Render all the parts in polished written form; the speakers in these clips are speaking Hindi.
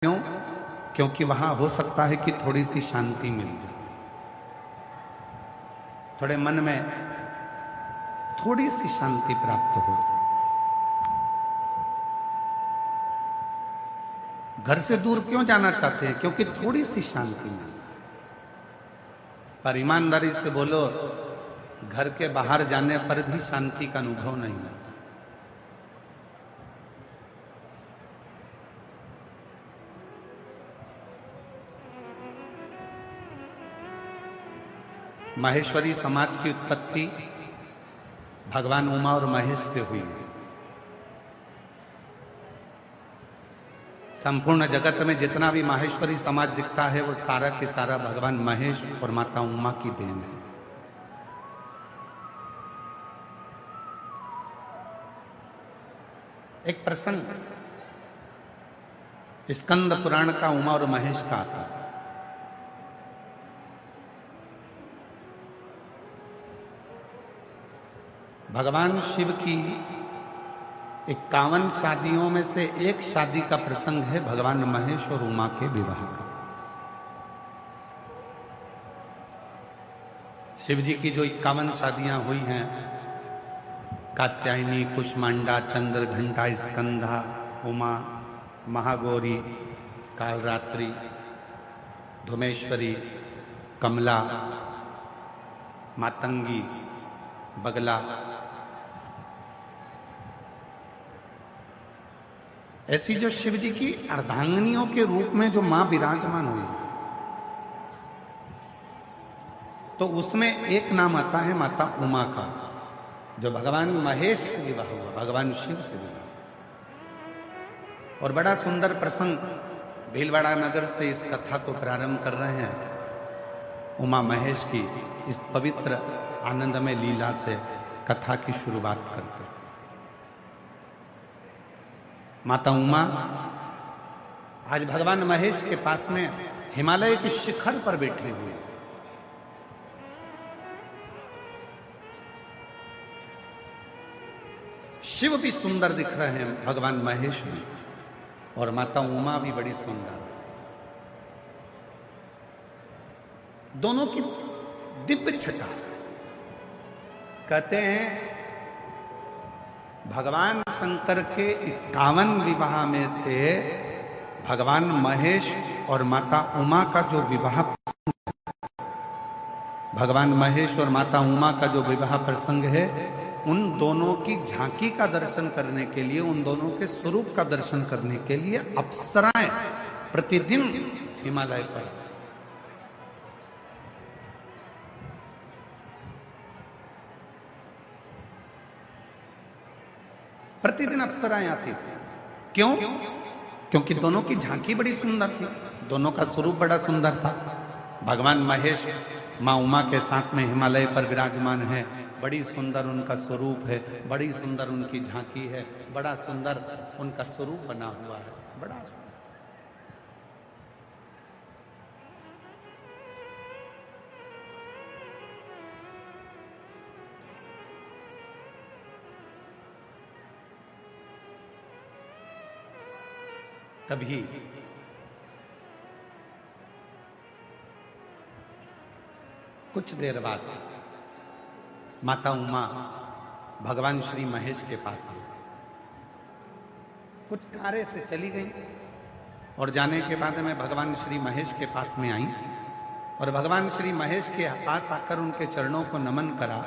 क्यों? क्योंकि वहां हो सकता है कि थोड़ी सी शांति मिल जाए, थोड़े मन में थोड़ी सी शांति प्राप्त हो जाए। घर से दूर क्यों जाना चाहते हैं? क्योंकि थोड़ी सी शांति मिल जाए। पर ईमानदारी से बोलो, घर के बाहर जाने पर भी शांति का अनुभव नहीं मिलता। माहेश्वरी समाज की उत्पत्ति भगवान उमा और महेश से हुई है। संपूर्ण जगत में जितना भी माहेश्वरी समाज दिखता है वो सारा के सारा भगवान महेश और माता उमा की देन है। एक प्रसंग स्कंद पुराण का उमा और महेश का आता है। भगवान शिव की 51 शादियों में से एक शादी का प्रसंग है भगवान महेश और उमा के विवाह का। शिव जी की जो 51 शादियां हुई हैं, कात्यायनी, कुष्मांडा, चंद्र घंटा, स्कंधा, उमा, महागौरी, कालरात्रि, धुमेश्वरी, कमला, मातंगी, बगला, ऐसी जो शिव जी की अर्धांगिनियों के रूप में जो मां विराजमान हुई, तो उसमें एक नाम आता है माता उमा का, जो भगवान महेश से विवाह हुआ, भगवान शिव से विवाह। और बड़ा सुंदर प्रसंग, भीलवाड़ा नगर से इस कथा को प्रारंभ कर रहे हैं। उमा महेश की इस पवित्र आनंदमय लीला से कथा की शुरुआत करते। माता उमा आज भगवान महेश के पास में हिमालय के शिखर पर बैठे हुए। शिव भी सुंदर दिख रहे हैं, भगवान महेश भी, और माता उमा भी बड़ी सुंदर। दोनों की दिव्य छटा। कहते हैं भगवान शंकर के 51 विवाह में से भगवान महेश और माता उमा का जो विवाह, भगवान महेश और माता उमा का जो विवाह प्रसंग है, उन दोनों की झांकी का दर्शन करने के लिए, उन दोनों के स्वरूप का दर्शन करने के लिए अप्सराएं प्रतिदिन हिमालय पर, प्रतिदिन अप्सराएं आती थी। क्यों? क्योंकि दोनों की झांकी बड़ी सुंदर थी, दोनों का स्वरूप बड़ा सुंदर था। भगवान महेश मां उमा के साथ में हिमालय पर विराजमान है, बड़ी सुंदर उनका स्वरूप है, बड़ी सुंदर उनकी झांकी है, बड़ा सुंदर उनका स्वरूप बना हुआ है, बड़ा सुंदर। तभी कुछ देर बाद माता उमा भगवान श्री महेश के पास आई। कुछ कार्य से चली गई और जाने के बाद में भगवान श्री महेश के पास में आई और भगवान श्री महेश के पास आकर उनके चरणों को नमन करा,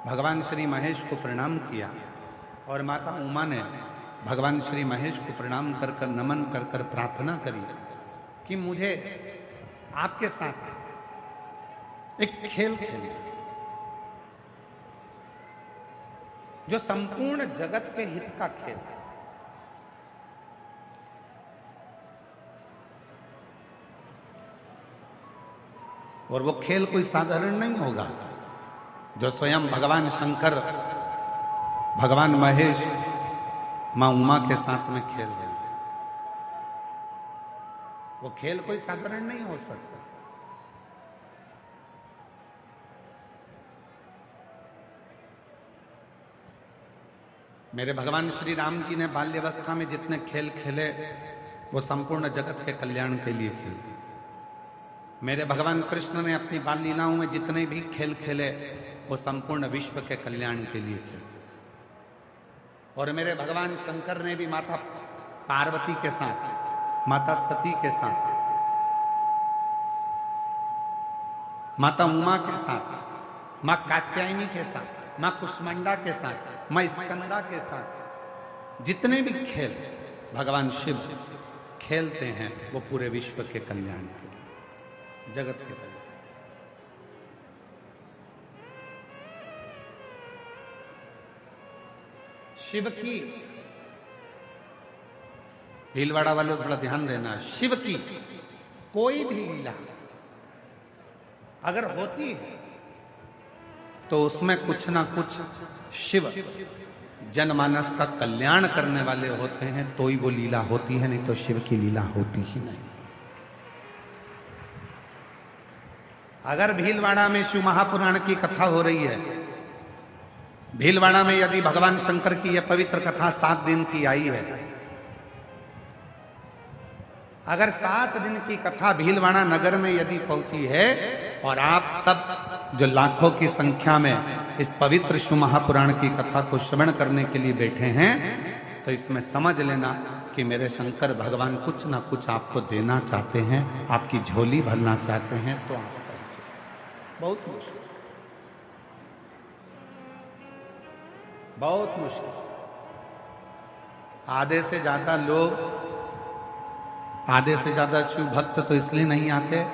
भगवान श्री महेश को प्रणाम किया। और माता उमा ने भगवान श्री महेश को प्रणाम कर कर, नमन कर कर प्रार्थना करी कि मुझे आपके साथ एक खेल खेलिए जो संपूर्ण जगत के हित का खेल है। और वो खेल कोई साधारण नहीं होगा, जो स्वयं भगवान शंकर, भगवान महेश मां उमा के साथ में खेल रहे। वो खेल कोई साधारण नहीं हो सकता। मेरे भगवान श्री राम जी ने बाल्यावस्था में जितने खेल खेले वो संपूर्ण जगत के कल्याण के लिए खेले। मेरे भगवान कृष्ण ने अपनी बाल लीलाओं में जितने भी खेल खेले वो संपूर्ण विश्व के कल्याण के लिए खेले। और मेरे भगवान शंकर ने भी माता पार्वती के साथ, माता सती के साथ, माता उमा के साथ, मां कात्यायनी के साथ, मां कुष्मांडा के साथ, मां स्कंदा के साथ जितने भी खेल भगवान शिव खेलते हैं वो पूरे विश्व के कल्याण के लिए, जगत के कल्याण। शिव की, भीलवाड़ा वालों थोड़ा ध्यान देना, शिव की कोई भी लीला अगर होती है तो उसमें कुछ ना कुछ शिव जनमानस का कल्याण करने वाले होते हैं, तो ही वो लीला होती है, नहीं तो शिव की लीला होती ही नहीं। अगर भीलवाड़ा में शिव महापुराण की कथा हो रही है, भीलवाड़ा में यदि भगवान शंकर की यह पवित्र कथा 7 दिन की आई है, अगर 7 दिन की कथा भीलवाड़ा नगर में यदि पहुंची है और आप सब जो लाखों की संख्या में इस पवित्र शिव महापुराण की कथा को श्रवण करने के लिए बैठे हैं, तो इसमें समझ लेना कि मेरे शंकर भगवान कुछ ना कुछ आपको देना चाहते हैं, आपकी झोली भरना चाहते हैं। तो आप बहुत मुश्किल, बहुत मुश्किल। आधे से ज्यादा लोग, आधे से ज्यादा शिव भक्त तो इसलिए नहीं आते,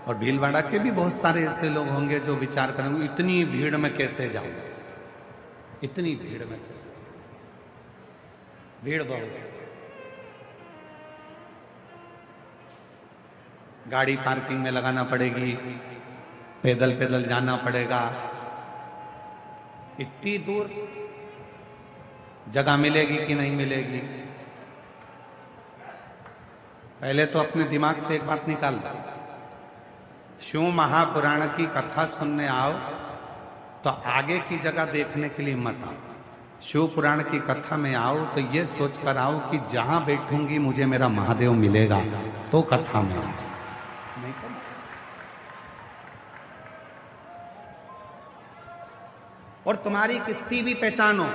और भीलवाड़ा के भी बहुत सारे ऐसे लोग होंगे जो विचार करेंगे इतनी भीड़ में कैसे जाऊं, इतनी भीड़ में कैसे, भीड़ बहुत, गाड़ी पार्किंग में लगाना पड़ेगी, पैदल पैदल जाना पड़ेगा, इतनी दूर जगह मिलेगी कि नहीं मिलेगी। पहले तो अपने दिमाग से एक बात निकाल दो, शिव महापुराण की कथा सुनने आओ तो आगे की जगह देखने के लिए मत आओ। शिव पुराण की कथा में आओ तो ये सोच कर आओ कि जहां बैठूंगी मुझे मेरा महादेव मिलेगा, तो कथा में आओ। नहीं तो और तुम्हारी कितनी भी पहचानो,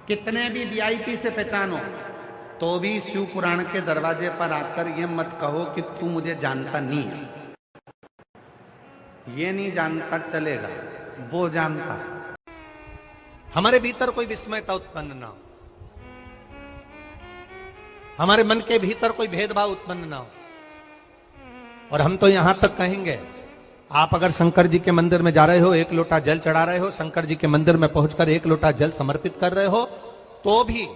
कितने भी वीआईपी से पहचानो, तो भी शिव पुराण के दरवाजे पर आकर ये मत कहो कि तू मुझे जानता नहीं है। ये नहीं जानता चलेगा, वो जानता है। हमारे भीतर कोई विस्मयता उत्पन्न ना हो, हमारे मन के भीतर कोई भेदभाव उत्पन्न ना हो। और हम तो यहां तक कहेंगे, आप अगर शंकर जी के मंदिर में जा रहे हो, 1 लोटा जल चढ़ा रहे हो, शंकर जी के मंदिर में पहुंचकर 1 लोटा जल समर्पित कर रहे हो, तो भी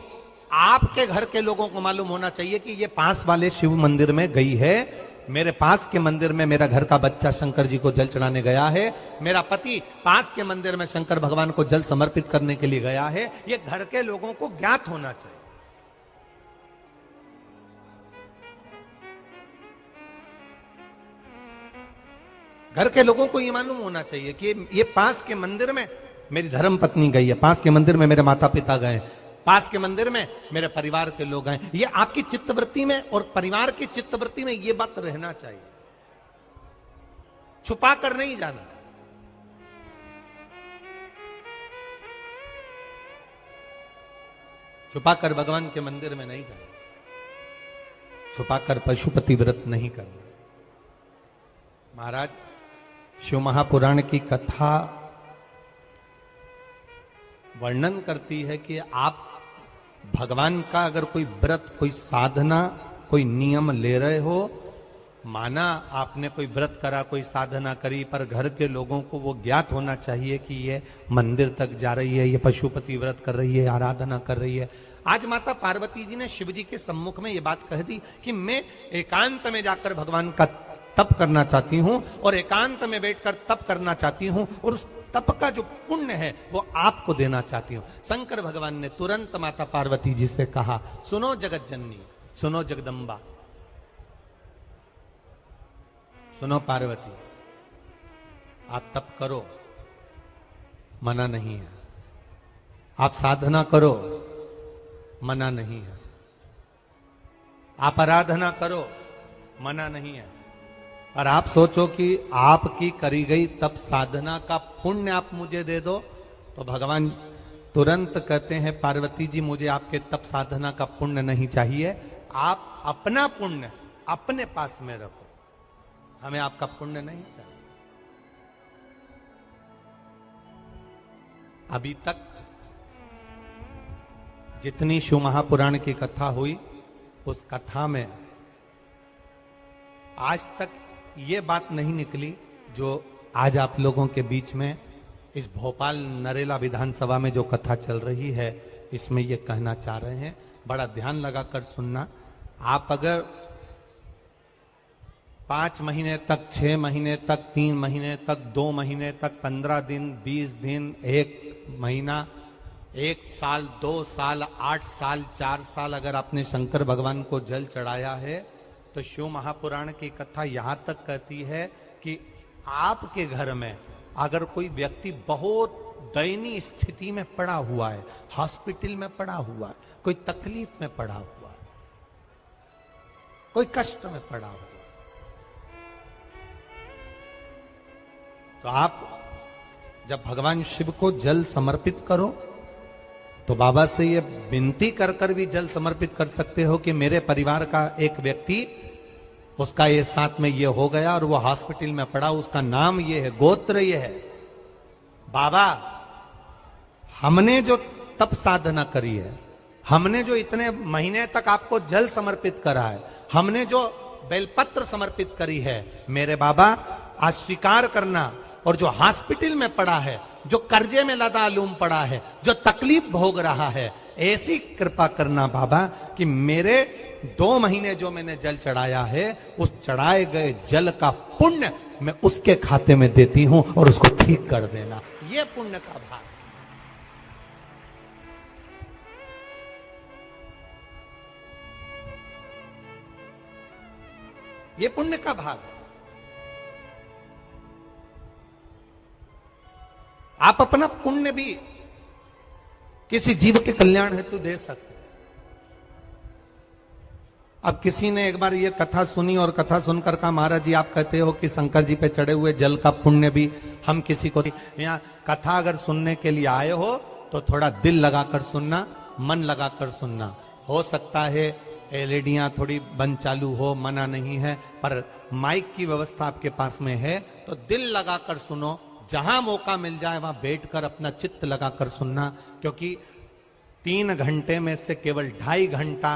आपके घर के लोगों को मालूम होना चाहिए कि ये पास वाले शिव मंदिर में गई है, मेरे पास के मंदिर में मेरा घर का बच्चा शंकर जी को जल चढ़ाने गया है, मेरा पति पास के मंदिर में शंकर भगवान को जल समर्पित करने के लिए गया है। ये घर के लोगों को ज्ञात होना चाहिए। घर के लोगों को ये मालूम होना चाहिए कि ये पास के मंदिर में मेरी धर्म पत्नी गई है, पास के मंदिर में मेरे माता पिता गए, पास के मंदिर में मेरे परिवार के लोग हैं। ये आपकी चित्तवृत्ति में और परिवार की चित्तवृत्ति में ये बात रहना चाहिए, छुपा कर नहीं जाना। छुपा कर भगवान के मंदिर में नहीं जाना, छुपा कर पशुपति व्रत नहीं करना। महाराज, शिव महापुराण की कथा वर्णन करती है कि आप भगवान का अगर कोई व्रत, कोई साधना, कोई नियम ले रहे हो, माना आपने कोई व्रत करा, कोई साधना करी, पर घर के लोगों को वो ज्ञात होना चाहिए कि ये मंदिर तक जा रही है, ये पशुपति व्रत कर रही है, आराधना कर रही है। आज माता पार्वती जी ने शिव जी के सम्मुख में ये बात कह दी कि मैं एकांत में जाकर भगवान का तप करना चाहती हूं और एकांत में बैठकर तप करना चाहती हूं, और उस तप का जो पुण्य है वो आपको देना चाहती हूं। शंकर भगवान ने तुरंत माता पार्वती जी से कहा, सुनो जगत जननी, सुनो जगदम्बा, सुनो पार्वती, आप तप करो, मना नहीं है, आप साधना करो, मना नहीं है, आप आराधना करो, मना नहीं है, और आप सोचो कि आपकी करी गई तप साधना का पुण्य आप मुझे दे दो, तो भगवान तुरंत कहते हैं पार्वती जी मुझे आपके तप साधना का पुण्य नहीं चाहिए, आप अपना पुण्य अपने पास में रखो, हमें आपका पुण्य नहीं चाहिए। अभी तक जितनी शिव महापुराण की कथा हुई, उस कथा में आज तक ये बात नहीं निकली जो आज आप लोगों के बीच में इस भोपाल नरेला विधानसभा में जो कथा चल रही है, इसमें ये कहना चाह रहे हैं। बड़ा ध्यान लगाकर सुनना। आप अगर 5 महीने तक, 6 महीने तक, 3 महीने तक, 2 महीने तक, 15 दिन, 20 दिन, 1 महीना, 1 साल, 2 साल, 8 साल, 4 साल अगर आपने शंकर भगवान को जल चढ़ाया है, तो शिव महापुराण की कथा यहां तक कहती है कि आपके घर में अगर कोई व्यक्ति बहुत दयनीय स्थिति में पड़ा हुआ है, हॉस्पिटल में पड़ा हुआ है, कोई तकलीफ में पड़ा हुआ है, कोई कष्ट में पड़ा हुआ है, तो आप जब भगवान शिव को जल समर्पित करो तो बाबा से ये विनती कर कर भी जल समर्पित कर सकते हो कि मेरे परिवार का एक व्यक्ति, उसका ये साथ में ये हो गया और वो हॉस्पिटल में पड़ा, उसका नाम ये है, गोत्र ये है। बाबा हमने जो तप साधना करी है, हमने जो इतने महीने तक आपको जल समर्पित करा है, हमने जो बेलपत्र समर्पित करी है, मेरे बाबा आज स्वीकार करना। और जो हॉस्पिटल में पड़ा है, जो कर्जे में लदालूम पड़ा है, जो तकलीफ भोग रहा है, ऐसी कृपा करना बाबा कि मेरे 2 महीने जो मैंने जल चढ़ाया है, उस चढ़ाए गए जल का पुण्य मैं उसके खाते में देती हूं और उसको ठीक कर देना। यह पुण्य का भाग, ये पुण्य का भाग है। आप अपना पुण्य भी किसी जीव के कल्याण हेतु दे सकते। अब किसी ने एक बार ये कथा सुनी और कथा सुनकर कहा महाराज जी आप कहते हो कि शंकर जी पे चढ़े हुए जल का पुण्य भी हम किसी को, यहाँ कथा अगर सुनने के लिए आए हो तो थोड़ा दिल लगाकर सुनना, मन लगाकर सुनना। हो सकता है एलईडियां थोड़ी बंद चालू हो, मना नहीं है, पर माइक की व्यवस्था आपके पास में है तो दिल लगाकर सुनो। जहां मौका मिल जाए वहां बैठकर अपना चित्त लगाकर सुनना, क्योंकि 3 घंटे में से केवल 2.5 घंटा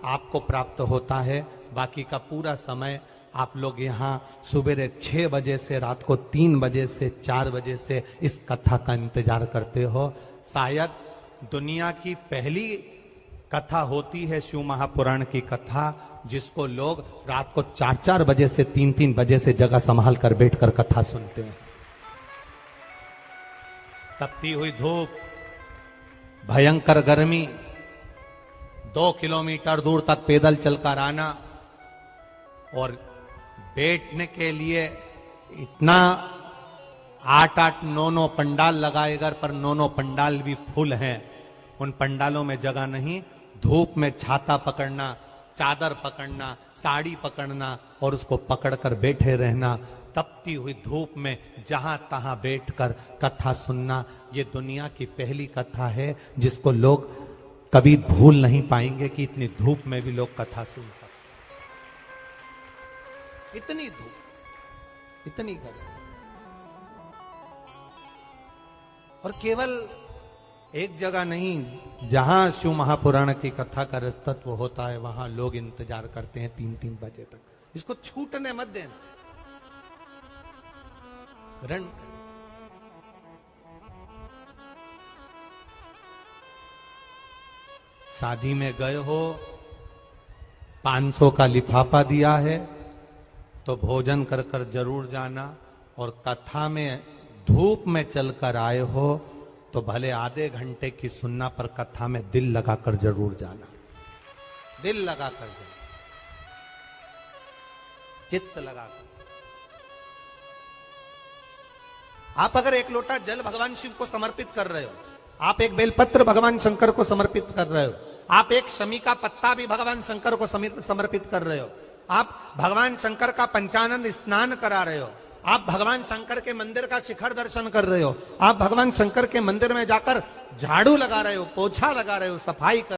आपको प्राप्त होता है। बाकी का पूरा समय आप लोग यहाँ सुबह 6 बजे से रात को 3 बजे से 4 बजे से इस कथा का इंतजार करते हो। शायद दुनिया की पहली कथा होती है शिव महापुराण की कथा, जिसको लोग रात को 4-4 बजे से 3-3 बजे से जगह संभाल कर बैठकर कथा सुनते हैं। तपती हुई धूप, भयंकर गर्मी, 2 किलोमीटर दूर तक पैदल चलकर आना और बैठने के लिए इतना 8-8, 9-9 पंडाल लगाए घर पर, 9-9 पंडाल भी फुल हैं। उन पंडालों में जगह नहीं। धूप में छाता पकड़ना, चादर पकड़ना, साड़ी पकड़ना और उसको पकड़कर बैठे रहना। तपती हुई धूप में जहां तहां बैठकर कथा सुनना, ये दुनिया की पहली कथा है जिसको लोग कभी भूल नहीं पाएंगे कि इतनी धूप में भी लोग कथा सुन सकते। इतनी धूप, इतनी गर्मी, और केवल एक जगह नहीं, जहां शिव महापुराण की कथा का रसतत्व होता है वहां लोग इंतजार करते हैं 3-3 बजे तक। इसको छूटने मत देना। रण शादी में गए हो, 500 का लिफाफा दिया है तो भोजन कर कर जरूर जाना। और कथा में धूप में चलकर आए हो तो भले आधे घंटे की सुनना, पर कथा में दिल लगाकर जरूर जाना। दिल लगाकर जाना, चित्त लगाकर। आप अगर 1 लोटा जल भगवान शिव को समर्पित कर रहे हो, आप एक बेलपत्र भगवान शंकर को समर्पित कर रहे हो, आप एक शमी का पत्ता भी भगवान शंकर को समर्पित कर रहे हो, आप भगवान शंकर का पंचानंद स्नान करा रहे हो, आप भगवान शंकर के मंदिर का शिखर दर्शन कर रहे हो, आप भगवान शंकर के मंदिर में जाकर झाड़ू लगा रहे हो, पोछा लगा रहे हो, सफाई कर